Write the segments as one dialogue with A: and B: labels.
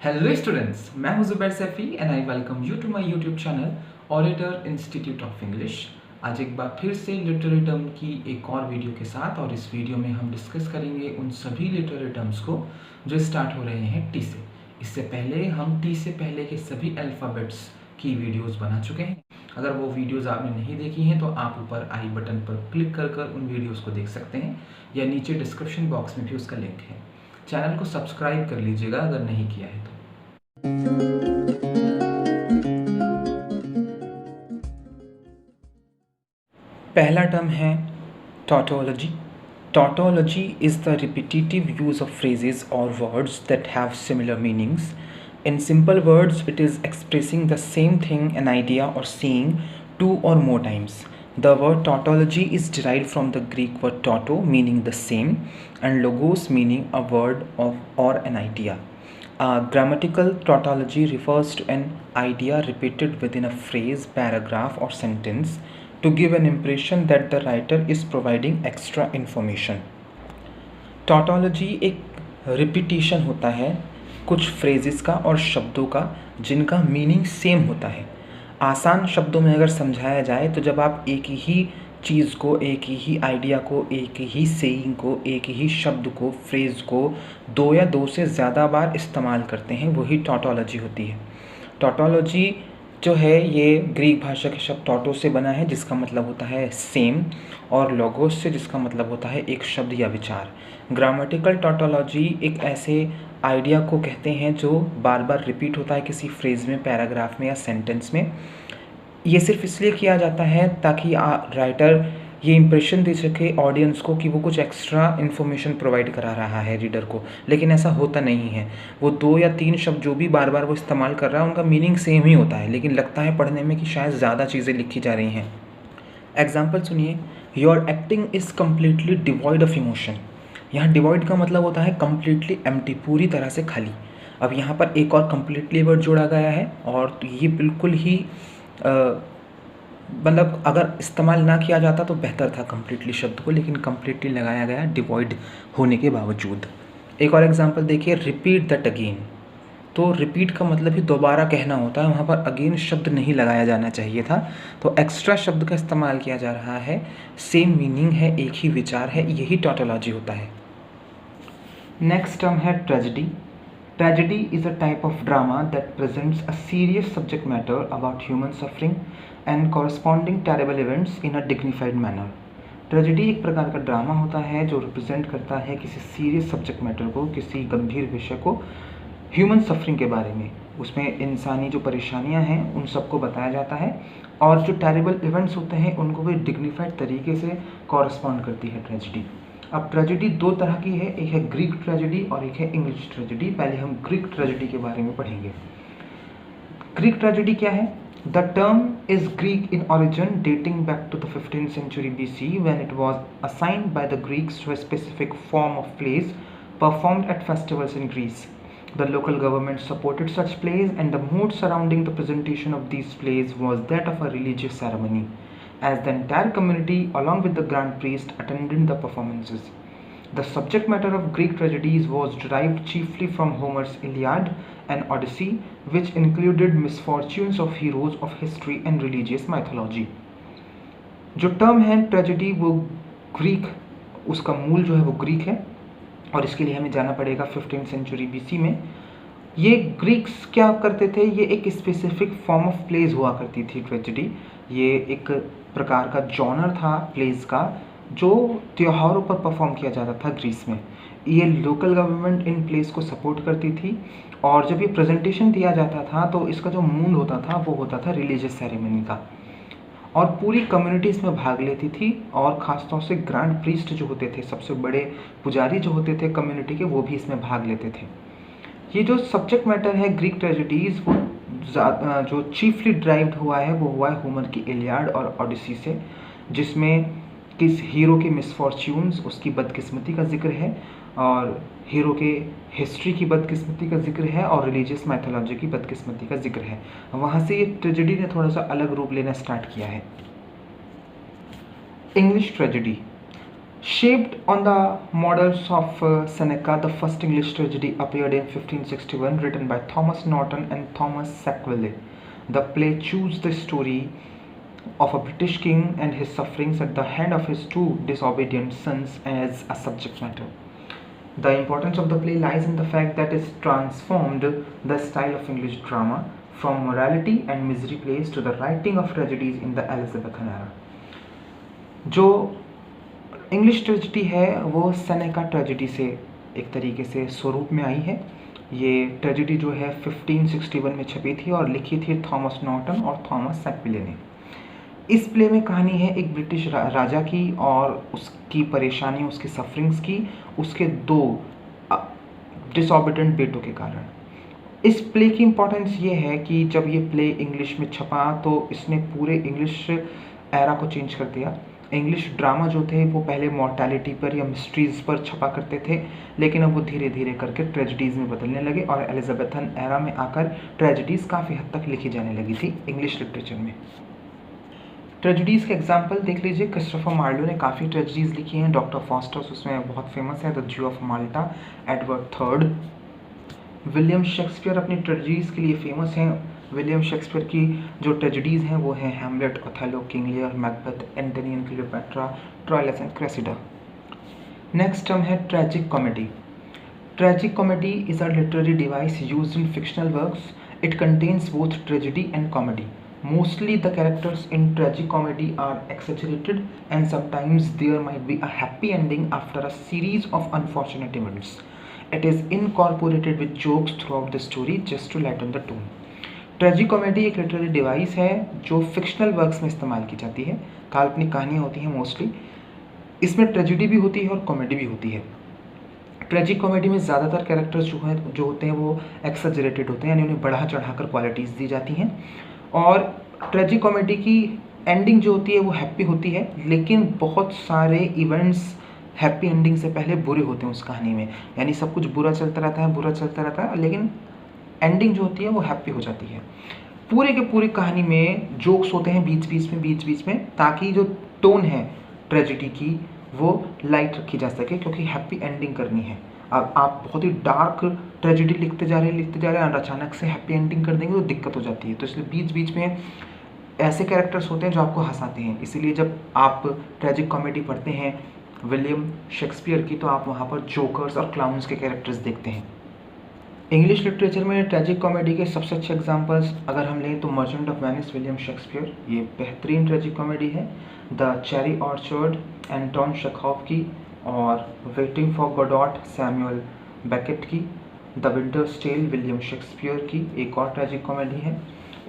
A: Hello students, मैं हूं Zubair Saifi and I welcome you to my YouTube channel auditor institute of English. आज एक बार फिर से लिटरेरी टर्म की एक और वीडियो के साथ, और इस वीडियो में हम डिस्कस करेंगे उन सभी लिटरेरी टर्म्स को जो स्टार्ट हो रहे हैं टी से। इससे पहले हम टी से पहले के सभी अल्फ़ाबेट्स की वीडियोज़ बना चुके हैं। अगर वो वीडियोज़ आपने नहीं देखी हैं तो आप ऊपर आई बटन पर क्लिक कर उन वीडियोज़ को देख सकते हैं, या नीचे डिस्क्रिप्शन बॉक्स में भी उसका लिंक है। चैनल को सब्सक्राइब कर लीजिएगा अगर नहीं किया है तो। पहला टर्म है tautology. Tautology is the repetitive use of phrases or words that have similar meanings. In simple words, it is expressing the same thing, an idea, or saying two or more times. The word tautology is derived from the Greek word tauto, meaning the same, and logos, meaning a word of or an idea. Grammatical tautology refers to an idea repeated within a phrase, paragraph, or sentence to give an impression that the writer is providing extra information. Tautology एक repetition होता है कुछ phrases का और शब्दों का जिनका meaning same होता है। आसान शब्दों में अगर समझाया जाए तो जब आप एक ही चीज़ को, एक ही आइडिया को, एक ही सेइंग को, एक ही शब्द को, फ्रेज़ को दो या दो से ज़्यादा बार इस्तेमाल करते हैं, वही टॉटोलॉजी होती है। टॉटोलॉजी जो है ये ग्रीक भाषा के शब्द टॉटो से बना है, जिसका मतलब होता है सेम, और लोगोस से, जिसका मतलब होता है एक शब्द या विचार। ग्रामेटिकल टॉटोलॉजी एक ऐसे आइडिया को कहते हैं जो बार बार रिपीट होता है किसी फ्रेज़ में, पैराग्राफ में या सेंटेंस में। ये सिर्फ इसलिए किया जाता है ताकि राइटर ये इंप्रेशन दे सके ऑडियंस को कि वो कुछ एक्स्ट्रा इन्फॉर्मेशन प्रोवाइड करा रहा है रीडर को, लेकिन ऐसा होता नहीं है। वो दो या तीन शब्द जो भी बार बार वो इस्तेमाल कर रहा है उनका मीनिंग सेम ही होता है, लेकिन लगता है पढ़ने में कि शायद ज़्यादा चीज़ें लिखी जा रही हैं। एग्जाम्पल सुनिए, your acting is completely devoid of emotion. यहाँ डिवॉइड का मतलब होता है कम्प्लीटली एम्प्टी, पूरी तरह से खाली। अब यहाँ पर एक और कम्प्लीटली वर्ड जोड़ा गया है, और ये बिल्कुल ही मतलब अगर इस्तेमाल ना किया जाता तो बेहतर था कम्प्लीटली शब्द को, लेकिन कम्प्लीटली लगाया गया डिवॉइड होने के बावजूद। एक और एग्जांपल देखिए, रिपीट दैट अगेन। तो रिपीट का मतलब ही दोबारा कहना होता है, वहाँ पर अगेन शब्द नहीं लगाया जाना चाहिए था, तो एक्स्ट्रा शब्द का इस्तेमाल किया जा रहा है। सेम मीनिंग है, एक ही विचार है, यही टॉटोलॉजी होता है। नेक्स्ट टर्म है tragedy. Tragedy is a type of drama that presents a serious subject matter about human suffering and corresponding terrible events in a dignified manner. Tragedy एक प्रकार का ड्रामा होता है जो रिप्रेजेंट करता है किसी सीरियस सब्जेक्ट मैटर को, किसी गंभीर विषय को, ह्यूमन सफरिंग के बारे में। उसमें इंसानी जो परेशानियां हैं उन सबको बताया जाता है, और जो टेरिबल इवेंट्स होते हैं उनको भी डिग्निफाइड तरीके से कॉरस्पॉन्ड करती है ट्रेजेडी। अब ट्रेजेडी दो तरह की है, एक है ग्रीक ट्रेजेडी और एक है इंग्लिश ट्रेजेडी। पहले हम ग्रीक ट्रेजेडी के बारे में पढ़ेंगे। ग्रीक ट्रेजेडी क्या है? The term is Greek in origin dating back to the 15th century BC when it was assigned by the Greeks to a specific form of plays performed at festivals in Greece. The local government supported such plays, and the mood surrounding the presentation of these plays was that of a religious ceremony, as the entire community along with the grand priest attended the performances. The subject matter of Greek tragedies was derived chiefly from Homer's Iliad and Odyssey, which included misfortunes of heroes of history and religious mythology. जो term है tragedy वो Greek, उसका मूल जो है वो Greek है, और इसके लिए हमें जाना पड़ेगा 15th सेंचुरी BC में। ये ग्रीक्स क्या करते थे? ये एक स्पेसिफिक फॉर्म ऑफ प्लेज हुआ करती थी ट्रेजेडी। ये एक प्रकार का जॉनर था प्लेज का जो त्योहारों पर परफॉर्म किया जाता था ग्रीस में। ये लोकल गवर्नमेंट इन प्लेस को सपोर्ट करती थी, और जब ये प्रेजेंटेशन दिया जाता था तो इसका जो मूल होता था वो होता था रिलीजियस सेरेमनी का, और पूरी कम्युनिटी इसमें भाग लेती थी, और ख़ासतौर से ग्रैंड प्रीस्ट जो होते थे, सबसे बड़े पुजारी जो होते थे कम्युनिटी के, वो भी इसमें भाग लेते थे। ये जो सब्जेक्ट मैटर है ग्रीक ट्रेजेडीज़ वो जो चीफली ड्राइव्ड हुआ है वो हुआ है होमर की इलियाड और ओडिसी से, जिसमें किस हीरो के मिसफॉर्च्यून्स, उसकी बदकिस्मती का जिक्र है, और हीरो के हिस्ट्री की बदकिस्मती का जिक्र है, और रिलीजियस मैथोलॉजी की बदकिस्मती का जिक्र है। वहाँ से ये ट्रेजेडी ने थोड़ा सा अलग रूप लेना स्टार्ट किया है। English tragedy Shaped on the models of Seneca, the first English tragedy appeared in 1561, written by Thomas Norton and Thomas Sackville. The play chose the story of a British king and his sufferings at the hand of his two disobedient sons as a subject matter. The importance of the play lies in the fact that it transformed the style of English drama from morality and misery plays to the writing of tragedies in the Elizabethan era. जो English tragedy है वो Seneca tragedy से एक तरीके से स्वरूप में आई है। ये ट्रेजिडी जो है 1561 में छपी थी और लिखी थी थॉमस नॉर्टन और थॉमस सैकविले ने। इस प्ले में कहानी है एक ब्रिटिश राजा की और उसकी परेशानी, उसकी सफरिंग्स की, उसके दो डिसऑबिडेंट बेटों के कारण। इस प्ले की इम्पोर्टेंस ये है कि जब ये प्ले इंग्लिश में छपा तो इसने पूरे इंग्लिश एरा को चेंज कर दिया। इंग्लिश ड्रामा जो थे वो पहले मॉर्टैलिटी पर या मिस्ट्रीज़ पर छपा करते थे, लेकिन अब वो धीरे धीरे करके ट्रेजिडीज़ में बदलने लगे और एलिजाबेथन एरा में आकर ट्रेजिडीज़ काफ़ी हद तक लिखी जाने लगी थी इंग्लिश लिटरेचर में। ट्रेजिडीज़ के एग्जाम्पल देख लीजिए। क्रिस्टोफर मार्लो ने काफ़ी ट्रेजिडीज़ लिखी हैं। डॉक्टर फॉस्टर्स उसमें बहुत फेमस है, द ज्यू of Malta, Edward third. William Shakespeare अपनी ट्रेजिडीज़ के लिए फेमस हैं। विलियम शेक्सपियर की जो ट्रेजिडीज़ हैं वो हैं Hamlet, Othello, King Lear, Macbeth, Antony and Cleopatra, Troilus and Cressida. Next term है tragic comedy. Tragic comedy is a literary device used in fictional works. It contains both tragedy and comedy. Mostly the characters in tragic comedy are exaggerated and sometimes there might be a happy ending after a series of unfortunate events. It is incorporated with jokes throughout the story just to lighten the tone. Tragic comedy एक literary device है जो fictional works में इस्तेमाल की जाती है। काल्पनिक कहानियाँ होती हैं मोस्टली। इसमें ट्रेजिडी भी होती है और कॉमेडी भी होती है। ट्रेजिक कॉमेडी में ज़्यादातर कैरेक्टर्स जो होते हैं वो एक्सजरेटेड होते हैं, यानी उन्हें बढ़ा चढ़ाकर क्वालिटीज़ दी जाती हैं। और ट्रेजिक कॉमेडी की एंडिंग जो होती है वो हैप्पी होती है, लेकिन बहुत सारे इवेंट्स हैप्पी एंडिंग से पहले बुरे होते हैं उस कहानी में, यानी सब कुछ बुरा चलता रहता है, लेकिन एंडिंग जो होती है वो हैप्पी हो जाती है। पूरे के पूरी कहानी में जोक्स होते हैं बीच बीच में, ताकि जो टोन है ट्रेजिडी की वो लाइट रखी जा सके, क्योंकि हैप्पी एंडिंग करनी है। अब आप बहुत ही डार्क ट्रेजिडी लिखते जा रहे हैं और अचानक से हैप्पी एंडिंग कर देंगे तो दिक्कत हो जाती है। तो इसलिए बीच बीच में ऐसे कैरेक्टर्स होते हैं जो आपको हंसाते हैं। इसीलिए जब आप ट्रेजिक कॉमेडी पढ़ते हैं विलियम शेक्सपियर की, तो आप वहाँ पर जोकर्स और क्लाउन्स के कैरेक्टर्स देखते हैं। इंग्लिश लिटरेचर में ट्रेजिक कॉमेडी के सबसे अच्छे एग्जांपल्स अगर हम लें तो Merchant of Venice William Shakespeare, ये बेहतरीन ट्रेजिक कॉमेडी है। The Cherry Orchard Anton Chekhov की, और Waiting for Godot Samuel Beckett की। The Winter's Tale William Shakespeare की एक और ट्रेजिक कॉमेडी है।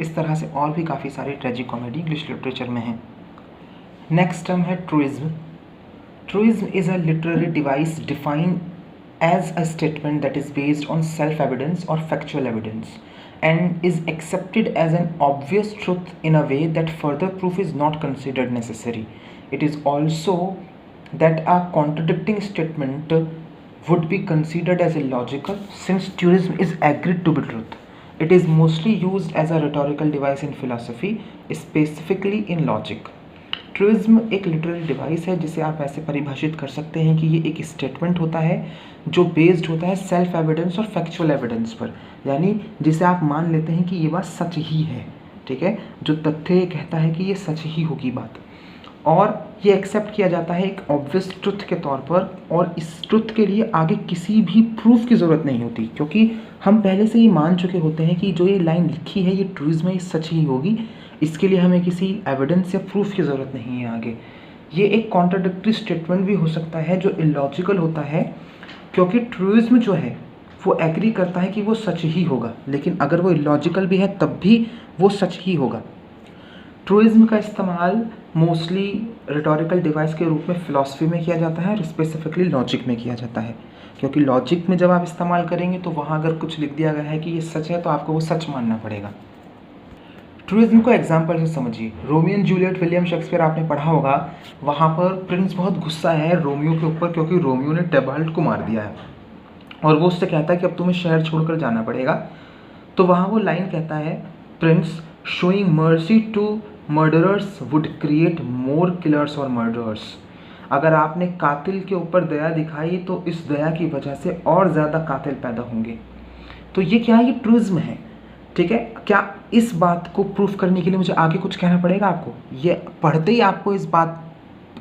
A: इस तरह से और भी काफ़ी सारी ट्रेजिक कॉमेडी इंग्लिश लिटरेचर में है। नेक्स्ट टर्म है ट्रूइज्म। ट्रूइज्म is a literary device defined as a statement that is based on self-evidence or factual evidence and is accepted as an obvious truth in a way that further proof is not considered necessary. It is also that a contradicting statement would be considered as illogical since truism is agreed to be truth. It is mostly used as a rhetorical device in philosophy, specifically in logic. ट्रूइज्म एक literary device है जिसे आप ऐसे परिभाषित कर सकते हैं कि ये एक स्टेटमेंट होता है जो बेस्ड होता है सेल्फ एविडेंस और फैक्चुअल एविडेंस पर, यानी जिसे आप मान लेते हैं कि ये बात सच ही है, ठीक है। जो तथ्य ये कहता है कि ये सच ही होगी बात, और ये एक्सेप्ट किया जाता है एक ऑब्वियस ट्रुथ के तौर पर, और इस ट्रुथ के लिए आगे किसी भी प्रूफ की ज़रूरत नहीं होती, क्योंकि हम पहले से ही मान चुके होते हैं कि जो ये लाइन लिखी है ये ट्रूइज्म में सच ही होगी। इसके लिए हमें किसी एविडेंस या प्रूफ की ज़रूरत नहीं है आगे। ये एक कॉन्ट्राडिक्टरी स्टेटमेंट भी हो सकता है जो इलॉजिकल होता है, क्योंकि ट्रूइज्म जो है वो एग्री करता है कि वो सच ही होगा, लेकिन अगर वो इलॉजिकल भी है तब भी वो सच ही होगा। ट्रूइज्म का इस्तेमाल मोस्टली रिटोरिकल डिवाइस के रूप में फ़िलॉसफी में किया जाता है और स्पेसिफिकली लॉजिक में किया जाता है, क्योंकि लॉजिक में जब आप इस्तेमाल करेंगे तो वहाँ अगर कुछ लिख दिया गया है कि ये सच है तो आपको वो सच मानना पड़ेगा। ट्रूइज्म को एग्जाम्पल से समझिए। Romeo and Juliet William Shakespeare आपने पढ़ा होगा, वहाँ पर प्रिंस बहुत गुस्सा है रोमियो के ऊपर क्योंकि रोमियो ने टेबाल्ट को मार दिया है और वो उससे कहता है कि अब तुम्हें शहर छोड़कर जाना पड़ेगा। तो वहाँ वो लाइन कहता है, prince showing mercy to murderers would create more killers और मर्डरर्स। अगर आपने कातिल के ऊपर दया दिखाई तो इस दया की वजह से और ज़्यादा कातिल पैदा होंगे। तो ये क्या है, ये ट्रूइज्म है, ठीक है। क्या इस बात को प्रूफ करने के लिए मुझे आगे कुछ कहना पड़ेगा आपको? ये पढ़ते ही आपको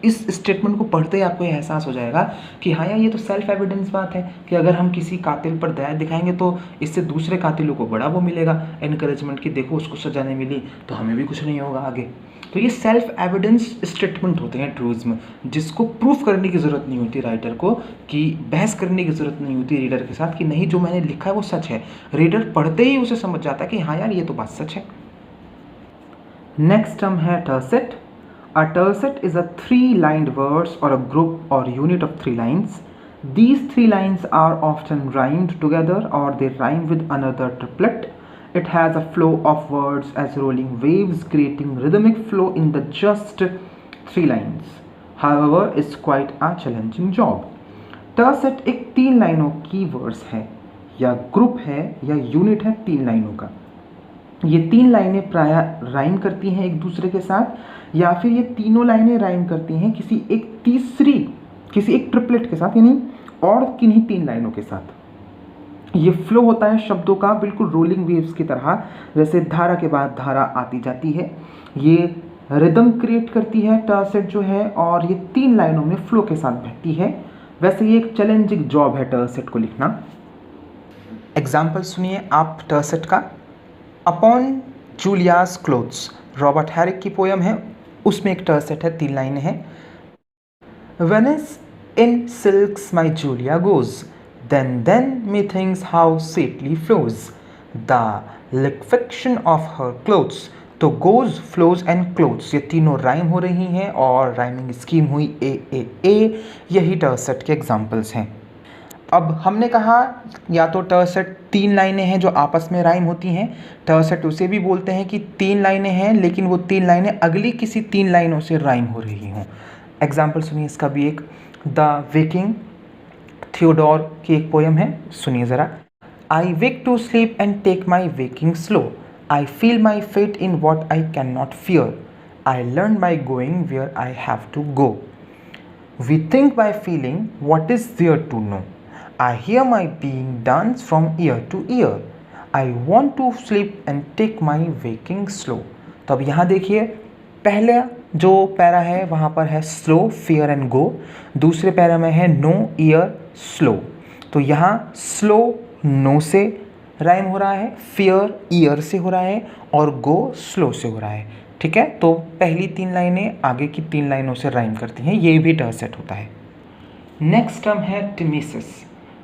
A: इस स्टेटमेंट को पढ़ते ही आपको ये एहसास हो जाएगा कि हाँ यार, ये तो सेल्फ एविडेंस बात है कि अगर हम किसी कातिल पर दया दिखाएंगे तो इससे दूसरे कातिलों को बड़ा वो मिलेगा एनकरेजमेंट कि देखो उसको सजा नहीं मिली तो हमें भी कुछ नहीं होगा आगे। तो ये सेल्फ एविडेंस स्टेटमेंट होते हैं ट्रूइज्म, जिसको प्रूफ करने की ज़रूरत नहीं होती राइटर को, कि बहस करने की ज़रूरत नहीं होती रीडर के साथ कि नहीं जो मैंने लिखा है वो सच है। रीडर पढ़ते ही उसे समझ जाता है कि हाँ यार, ये तो बात सच है। नेक्स्ट टर्म है tercet. A tercet is a three-lined verse or a group or unit of three lines. These three lines are often rhymed together or they rhyme with another triplet. It has a flow of words as rolling waves, creating rhythmic flow in the just three lines. However, it's quite a challenging job. tercet एक 3 लाइनों की verse है या group है या unit है 3 लाइनों का। ये 3 लाइनें प्राय राइम करती हैं एक दूसरे के साथ, या फिर ये तीनों लाइनें राइम करती हैं किसी एक ट्रिपलेट के साथ, यानी और किन्हीं 3 लाइनों के साथ। ये फ्लो होता है शब्दों का बिल्कुल रोलिंग वेव्स की तरह, जैसे धारा के बाद धारा आती जाती है। ये रिदम क्रिएट करती है tercet जो है, और ये 3 लाइनों में फ्लो के साथ बहती है। वैसे ये एक चैलेंजिंग जॉब है tercet को लिखना। एग्जाम्पल सुनिए आप tercet का। अपॉन जूलियाज क्लोथ्स, रॉबर्ट हैरिक की पोयम है, उसमें एक tercet है, 3 लाइनें हैं। Venice in silks my Julia goes, then methinks how sweetly flows the liquefaction of her clothes। तो goes, flows and clothes ये तीनों राइम हो रही हैं और राइमिंग स्कीम हुई ए। यही tercet के एग्जाम्पल्स हैं। अब हमने कहा या तो tercet 3 लाइनें हैं जो आपस में राइम होती हैं। tercet उसे भी बोलते हैं कि 3 लाइनें हैं लेकिन वो 3 लाइनें अगली किसी 3 लाइनों से राइम हो रही हों। एग्जाम्पल सुनिए इसका भी एक। द वेकिंग, थियोडोर की एक पोयम है, सुनिए ज़रा। आई वेक to sleep and take my waking slow, I feel my fate in what I can not fear, I learn by going where I have to go, we think by feeling what is there to know, I hear my being dance from ear to ear, I want to sleep and take my waking slow। तो अब यहाँ देखिए, पहला जो para है वहाँ पर है स्लो, फियर एंड गो। दूसरे पैरा में है नो, ईयर, स्लो। तो यहाँ स्लो नो से राइम हो रहा है, फियर ईयर से हो रहा है और गो स्लो से हो रहा है, ठीक है। तो पहली 3 लाइनें आगे की 3 लाइनों से राइम करती हैं, ये भी tercet होता है। नेक्स्ट टर्म है टिमिसिस।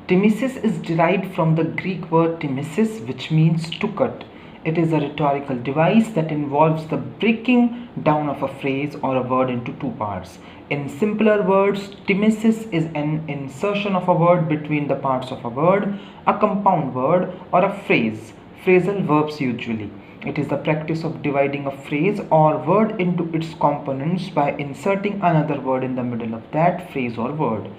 A: Timesis is derived from the Greek word timesis, which means to cut. It is a rhetorical device that involves the breaking down of a phrase or a word into 2 parts. In simpler words, timesis is an insertion of a word between the parts of a word, a compound word or a phrase, phrasal verbs usually. It is the practice of dividing a phrase or word into its components by inserting another word in the middle of that phrase or word.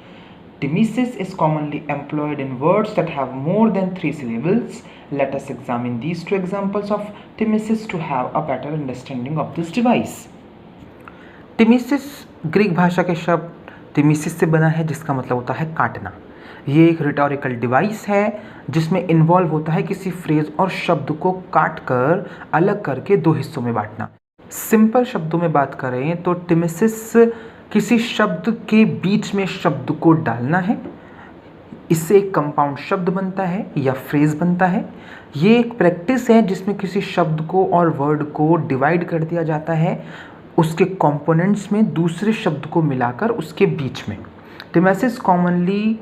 A: Timesis is commonly employed in words that have more than 3 syllables. Let us examine these 2 examples of timesis to have a better understanding of this device. Timesis Greek भाषा के शब्द timesis से बना है, जिसका मतलब होता है काटना। ये एक रिटोरिकल डिवाइस है जिसमें इन्वॉल्व होता है किसी फ्रेज और शब्द को काट कर अलग करके 2 हिस्सों में बांटना। सिंपल शब्दों में बात करें तो timesis किसी शब्द के बीच में शब्द को डालना है, इससे एक कंपाउंड शब्द बनता है या फ्रेज बनता है। ये एक प्रैक्टिस है जिसमें किसी शब्द को और वर्ड को डिवाइड कर दिया जाता है, उसके कंपोनेंट्स में दूसरे शब्द को मिलाकर उसके बीच में। timesis कॉमनली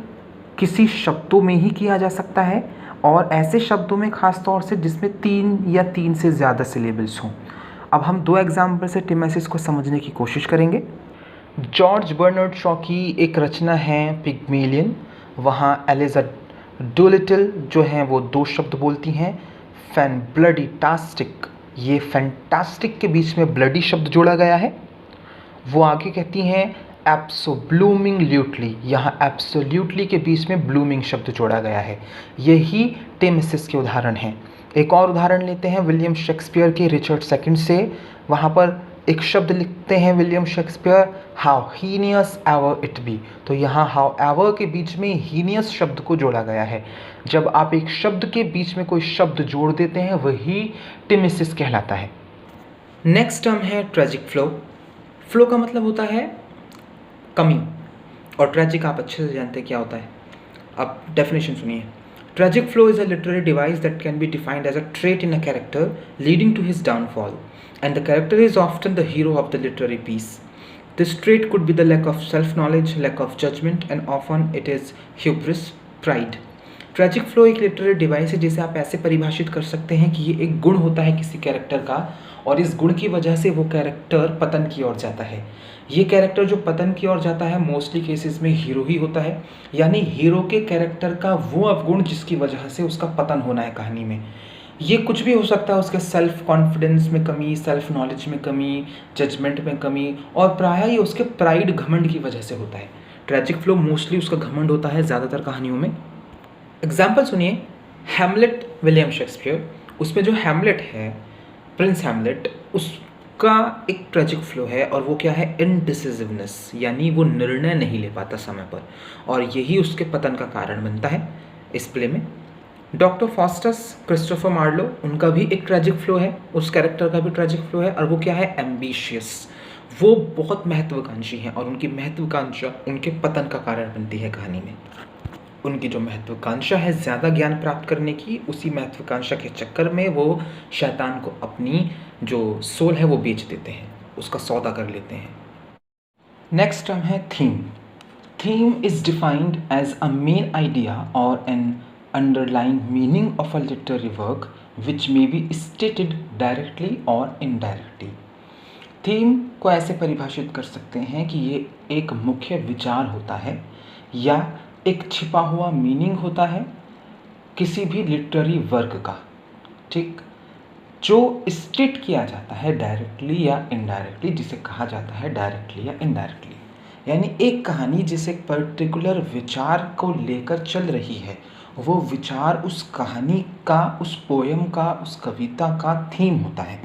A: किसी शब्दों में ही किया जा सकता है और ऐसे शब्दों में खास तौर से जिसमें 3 या 3 से ज़्यादा सिलेबल्स हों। अब हम 2 एग्जाम्पल से timesis को समझने की कोशिश करेंगे। जॉर्ज बर्नार्ड शॉ की एक रचना है पिग्मेलियन, वहाँ एलिजा डोलिटल जो हैं वो 2 शब्द बोलती हैं, फैन ब्लडी टास्टिक। ये फैंटास्टिक के बीच में ब्लडी शब्द जोड़ा गया है। वो आगे कहती हैं एब्सोल्यूटली, यहाँ एब्सोल्यूटली के बीच में ब्लूमिंग शब्द जोड़ा गया है। यही timesis के उदाहरण हैं। एक और उदाहरण लेते हैं विलियम शेक्सपियर के रिचर्ड II से। वहाँ पर एक शब्द लिखते हैं William Shakespeare, how heinous ever it be, तो यहाँ हाउ एवर के बीच में हीनियस शब्द को जोड़ा गया है। जब आप एक शब्द के बीच में कोई शब्द जोड़ देते हैं वही टिमिसिस कहलाता है। नेक्स्ट टर्म है ट्रेजिक फ्लो। फ्लो का मतलब होता है कमी, और ट्रेजिक आप अच्छे से जानते हैं क्या होता है। अब डेफिनेशन सुनिए। Tragic flaw is a literary device that can be defined as a trait in a character leading to his downfall, and the character is often the hero of the literary piece. This trait could be the lack of self-knowledge, lack of judgment, and often it is hubris, pride. Tragic flow एक literary device है जिसे आप ऐसे परिभाषित कर सकते हैं कि ये एक गुण होता है किसी कैरेक्टर का, और इस गुण की वजह से वो कैरेक्टर पतन की ओर जाता है। ये कैरेक्टर जो पतन की ओर जाता है मोस्टली केसेस में हीरो ही होता है, यानी हीरो के कैरेक्टर का वो अवगुण जिसकी वजह से उसका पतन होना है कहानी में। ये कुछ भी हो सकता है, उसके सेल्फ कॉन्फिडेंस में कमी, सेल्फ नॉलेज में कमी, जजमेंट में कमी, और प्रायः ये उसके प्राइड घमंड की वजह से होता है। ट्रेजिक फ्लो मोस्टली उसका घमंड होता है ज़्यादातर कहानियों में। एग्जाम्पल सुनिए, हैमलेट विलियम शेक्सपियर, उसमें जो हैमलेट है, प्रिंस हैमलेट, उसका एक ट्रेजिक फ्लो है, और वो क्या है, इनडिसिसिवनेस, यानी वो निर्णय नहीं ले पाता समय पर, और यही उसके पतन का कारण बनता है इस प्ले में। डॉक्टर फॉस्टस, क्रिस्टोफर मार्लो, उनका भी एक ट्रेजिक फ्लो है, उस कैरेक्टर का भी ट्रेजिक फ्लो है, और वो क्या है, एम्बिशियस। वो बहुत महत्वाकांक्षी हैं और उनकी महत्वाकांक्षा उनके पतन का कारण बनती है कहानी में। उनकी जो महत्वाकांक्षा है ज़्यादा ज्ञान प्राप्त करने की, उसी महत्वाकांक्षा के चक्कर में वो शैतान को अपनी जो सोल है वो बेच देते हैं, उसका सौदा कर लेते हैं। नेक्स्ट टर्म है theme. Theme is defined as a main idea or an underlying meaning of a literary work which may be stated directly or indirectly. Theme को ऐसे परिभाषित कर सकते हैं कि ये एक मुख्य विचार होता है या एक छिपा हुआ मीनिंग होता है किसी भी लिटरेरी वर्क का, ठीक, जो स्टेट किया जाता है डायरेक्टली या इनडायरेक्टली, जिसे कहा जाता है डायरेक्टली या इनडायरेक्टली। यानी एक कहानी जिस एक पर्टिकुलर विचार को लेकर चल रही है, वो विचार उस कहानी का, उस पोयम का, उस कविता का थीम होता है।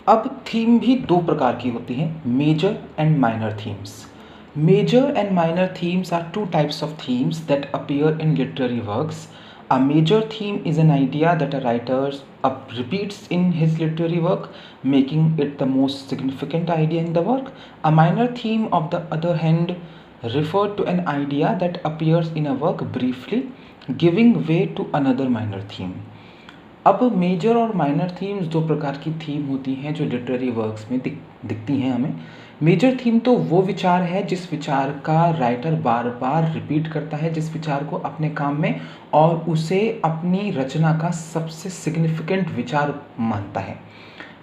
A: अब थीम भी दो प्रकार की होती हैं, major and minor themes. Major and minor themes are two types of themes that appear in literary works. A major theme is an idea that a writer repeats in his literary work, making it the most significant idea in the work. A minor theme, of the other hand, refer to an idea that appears in a work briefly, giving way to another minor theme. अब major और minor themes दो प्रकार की theme होती हैं जो literary works में दिखती हैं हमें। मेजर थीम तो वो विचार है जिस विचार का राइटर बार बार रिपीट करता है, जिस विचार को अपने काम में, और उसे अपनी रचना का सबसे सिग्निफिकेंट विचार मानता है।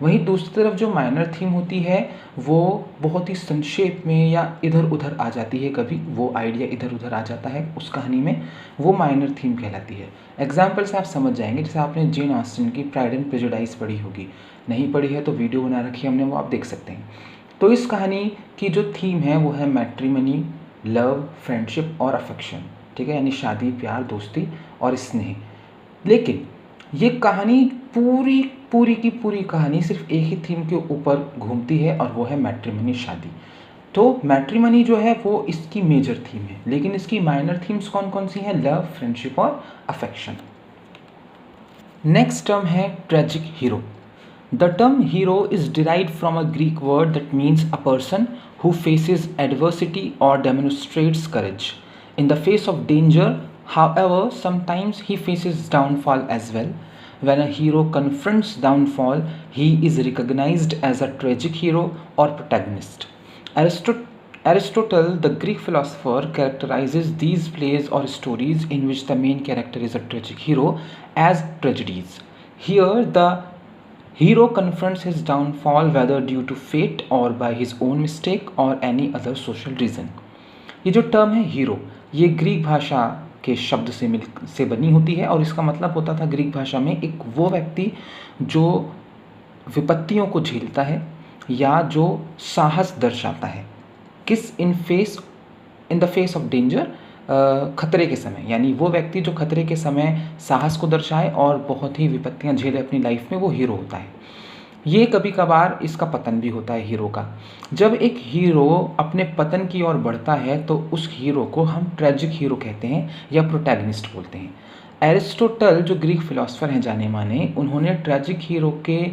A: वहीं दूसरी तरफ जो माइनर थीम होती है वो बहुत ही संक्षेप में या इधर उधर आ जाती है, कभी वो आइडिया इधर उधर आ जाता है उस कहानी में, वो माइनर थीम कहलाती है। एग्जाम्पल से आप समझ जाएंगे, जैसे आपने जेन ऑस्टिन की प्राइड एंड प्रेजुडाइज पढ़ी होगी, नहीं पढ़ी है तो वीडियो बना रखी है हमने, वो आप देख सकते हैं। तो इस कहानी की जो थीम है वो है मैट्रिमनी, लव, फ्रेंडशिप और अफेक्शन, ठीक है, यानी शादी, प्यार, दोस्ती और स्नेह। लेकिन ये कहानी पूरी की पूरी कहानी सिर्फ एक ही थीम के ऊपर घूमती है और वो है मैट्रिमनी, शादी। तो मैट्रिमनी जो है वो इसकी मेजर थीम है, लेकिन इसकी माइनर थीम्स कौन कौन सी हैं, लव, फ्रेंडशिप और अफेक्शन। नेक्स्ट टर्म है tragic hero. The term hero is derived from a Greek word that means a person who faces adversity or demonstrates courage in the face of danger. However, sometimes he faces downfall as well. When a hero confronts downfall, he is recognized as a tragic hero or protagonist. Aristotle, the Greek philosopher, characterizes these plays or stories in which the main character is a tragic hero as tragedies. Here, the hero confronts his downfall whether due to fate or by his own mistake or any other social reason. ये जो term है hero, ये Greek भाषा के शब्द से बनी होती है और इसका मतलब होता था ग्रीक भाषा में एक वो व्यक्ति जो विपत्तियों को झेलता है या जो साहस दर्शाता है, किस इन द फेस ऑफ डेंजर, खतरे के समय, यानी वो व्यक्ति जो खतरे के समय साहस को दर्शाए और बहुत ही विपत्तियां झेले अपनी लाइफ में, वो हीरो होता है। ये कभी कभार इसका पतन भी होता है हीरो का। जब एक हीरो अपने पतन की ओर बढ़ता है तो उस हीरो को हम ट्रेजिक हीरो कहते हैं या प्रोटैगनिस्ट बोलते हैं। एरिस्टोटल जो ग्रीक फिलोसफर हैं जाने माने, उन्होंने ट्रेजिक हीरो के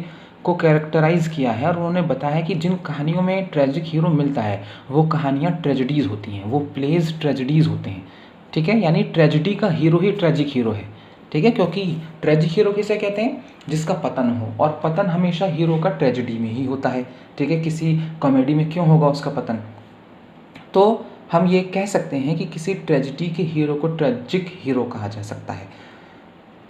A: को कैरेक्टराइज किया है और उन्होंने बताया कि जिन कहानियों में ट्रेजिक हीरो मिलता है वो कहानियाँ ट्रेजेडीज़ होती हैं, वो प्लेज ट्रेजेडीज़ होते हैं। ठीक है, यानी ट्रेजेडी का हीरो ही ट्रेजिक हीरो है। ठीक है, क्योंकि ट्रेजिक हीरो किसे कहते हैं? जिसका पतन हो, और पतन हमेशा हीरो का ट्रेजेडी में ही होता है। ठीक है, किसी कॉमेडी में क्यों होगा उसका पतन? तो हम ये कह सकते हैं कि किसी ट्रेजेडी के हीरो को ट्रेजिक हीरो कहा जा सकता है।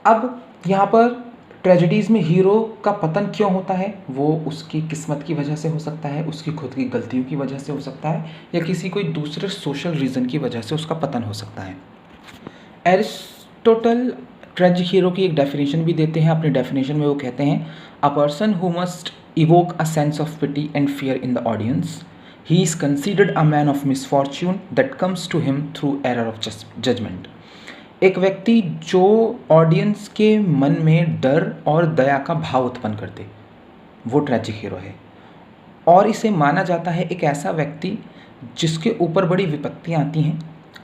A: अब यहाँ पर ट्रेजेडीज़ में हीरो का पतन क्यों होता है? वो उसकी किस्मत की वजह से हो सकता है, उसकी खुद की गलतियों की वजह से हो सकता है, या किसी कोई दूसरे सोशल रीज़न की वजह से उसका पतन हो सकता है। एरिस्टोटल ट्रेजिक हीरो की एक डेफिनेशन भी देते हैं। अपने डेफिनेशन में वो कहते हैं, a person who must evoke a sense of pity and fear in the audience, he is considered a man of misfortune that comes to him through error of judgement. एक व्यक्ति जो ऑडियंस के मन में डर और दया का भाव उत्पन्न कर दे, वो ट्रेजिक हीरो है। और इसे माना जाता है एक ऐसा व्यक्ति जिसके ऊपर बड़ी विपत्तियाँ आती हैं,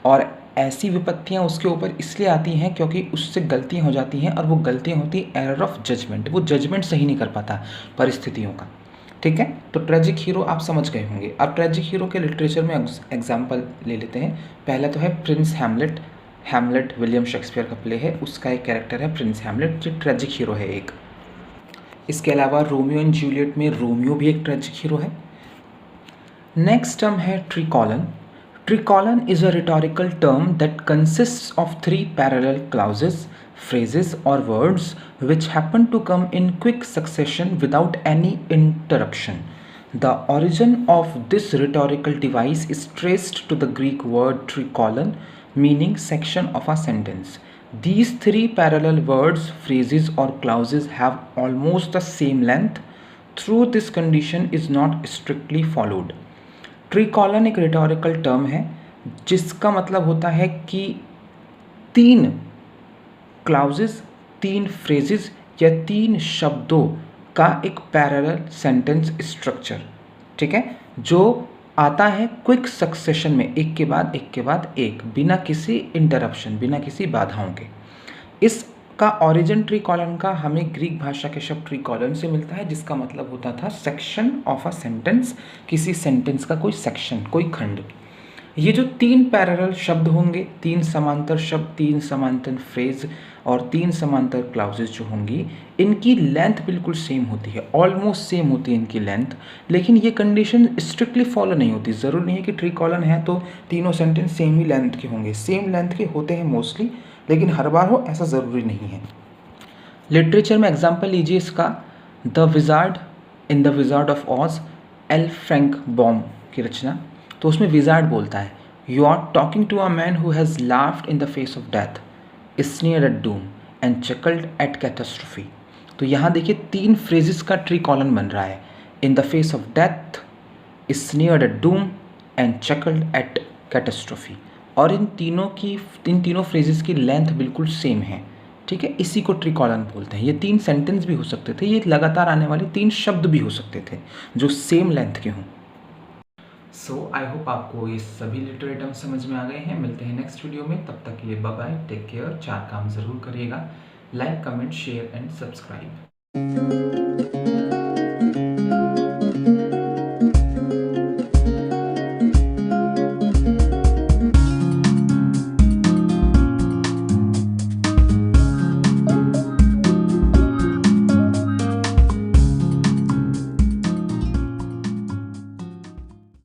A: और ऐसी विपत्तियाँ उसके ऊपर इसलिए आती हैं क्योंकि उससे गलतियाँ हो जाती हैं, और वो गलतियाँ होती हैं एरर ऑफ जजमेंट। वो जजमेंट सही नहीं कर पाता परिस्थितियों का। ठीक है, तो ट्रेजिक हीरो आप समझ गए होंगे। अब ट्रेजिक हीरो के लिटरेचर में एग्जाम्पल ले लेते हैं। पहला तो है Prince Hamlet. Hamlet William Shakespeare का प्ले है, उसका एक कैरेक्टर है प्रिंस हैमलेट, जो ट्रेजिक हीरो है एक। इसके अलावा रोमियो एंड जूलियट में रोमियो भी एक ट्रेजिक हीरो है। नेक्स्ट टर्म है ट्रिकॉलन। Tricolon is a rhetorical term that consists of three parallel clauses, phrases or words which happen to come in quick succession without any interruption. The origin of this rhetorical device is traced to the Greek word tricolon, meaning section of a sentence. These three parallel words, phrases or clauses have almost the same length. Through this condition is not strictly followed. ट्रिकॉलन एक rhetorical term है जिसका मतलब होता है कि तीन clauses, तीन phrases या तीन शब्दों का एक पैरेलल सेंटेंस स्ट्रक्चर, ठीक है, जो आता है क्विक सक्सेशन में, एक के बाद एक के बाद एक, बिना किसी इंटरप्शन, बिना किसी बाधाओं के। इसका ऑरिजिन ट्रिकॉलन का हमें ग्रीक भाषा के शब्द ट्रिकॉलन से मिलता है, जिसका मतलब होता था सेक्शन ऑफ अ सेंटेंस, किसी सेंटेंस का कोई सेक्शन, कोई खंड। ये जो तीन पैरेलल शब्द होंगे, तीन समांतर शब्द, तीन समांतर फ्रेज और तीन समांतर क्लाउजेस जो होंगी, इनकी लेंथ बिल्कुल सेम होती है, ऑलमोस्ट सेम होती है इनकी लेंथ। लेकिन ये कंडीशन स्ट्रिक्टली फॉलो नहीं होती। ज़रूरी नहीं है कि ट्रिकॉलन है तो तीनों सेंटेंस सेम ही लेंथ के होंगे। सेम लेंथ के होते हैं मोस्टली, लेकिन हर बार हो ऐसा ज़रूरी नहीं है। लिटरेचर में एग्जाम्पल लीजिए इसका, the wizard in the wizard of Oz, L Frank Baum की रचना। तो उसमें विजार्ड बोलता है, you are talking to a man who has laughed in the face of death, sneered at doom and chuckled at catastrophe. तो यहाँ देखिए तीन फ्रेजेस का ट्रिकॉलन बन रहा है, in the face of death, sneered at doom and chuckled at catastrophe. और इन तीनों फ्रेजेस की लेंथ बिल्कुल सेम है। ठीक है, इसी को ट्रिकॉलन बोलते हैं। ये तीन सेंटेंस भी हो सकते थे, ये लगातार आने वाले तीन शब्द भी हो सकते थे जो सेम लेंथ के हों। सो आई होप आपको ये सभी लिटरेरी टर्म्स समझ में आ गए हैं। मिलते हैं नेक्स्ट वीडियो में, तब तक के लिए बाय बाय, टेक केयर। 4 काम ज़रूर करिएगा, like, comment, share and subscribe.